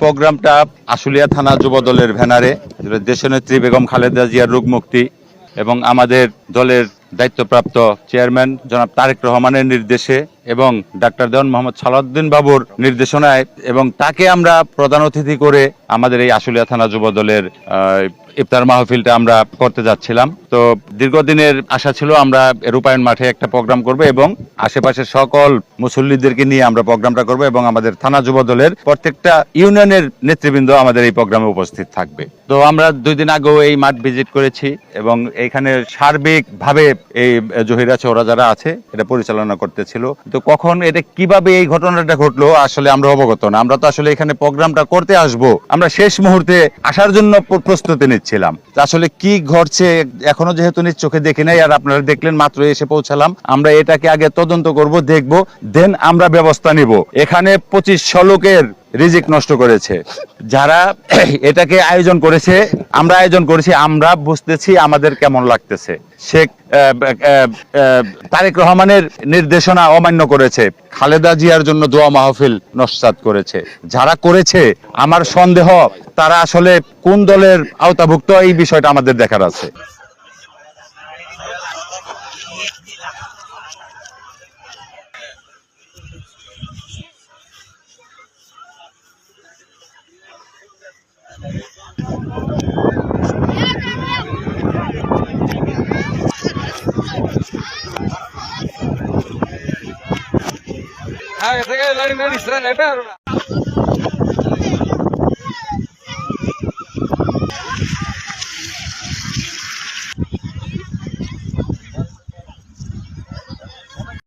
প্রোগ্রামটা আশুলিয়া থানা যুব দলের ব্যানারে দেশনেত্রী বেগম খালেদা জিয়ার রোগ মুক্তি এবং আমাদের দলের দায়িত্বপ্রাপ্ত চেয়ারম্যান জনাব তারেক রহমানের নির্দেশে এবং ডাক্তার দেওয়ান মোহাম্মদ সালাউদ্দিন বাবুর নির্দেশনায় এবং তাকে আমরা প্রধান অতিথি করে আমাদের এই আশুলিয়া থানা যুব দলের ইফতার মাহফিলটা আমরা করতে যাচ্ছিলাম। তো দীর্ঘদিনের আশা ছিল আমরা রূপায়ণ মাঠে একটা প্রোগ্রাম করব এবং আশেপাশের সকল মুসল্লিদেরকে নিয়ে আমরা প্রোগ্রামটা করব এবং আমাদের থানা যুব দলের প্রত্যেকটা ইউনিয়নের নেতৃবৃন্দ আমাদের এই প্রোগ্রামে উপস্থিত থাকবে। তো আমরা 2 দিন আগেও এই মাঠ ভিজিট করেছি এবং এইখানে সার্বিকভাবে এই জহির আছে ওরা যারা আছে এটা পরিচালনা করতেছিল। তো কখন এটা কিভাবে এই ঘটনাটা ঘটলো আসলে আমরা অবগত না। আমরা তো আসলে এখানে প্রোগ্রামটা করতে আসবো, আমরা শেষ মুহূর্তে আসার জন্য প্রস্তুতি নিচ্ছিলাম। আসলে কি ঘটছে এখনো যেহেতু নিজ চোখে দেখি নাই, আর আপনারা দেখলেন মাত্র এসে পৌঁছালাম। আমরা এটাকে আগে তদন্ত করব, দেখব, দেন আমরা ব্যবস্থা নিব। এখানে 2500 লোকের রিজিক নষ্ট করেছে যারা এটাকে আয়োজন করেছে, আমরা আয়োজন করেছি, আমরা বুঝতেছি আমাদের কেমন লাগতেছে। শেখ তারেক রহমানের নির্দেশনা অমান্য করেছে, খালেদা জিয়ার জন্য দোয়া মাহফিল নস্যাৎ করেছে। যারা করেছে আমার সন্দেহ তারা আসলে কোন দলের আওতাভুক্ত এই বিষয়টা আমাদের দেখার আছে। Ah, ese que es la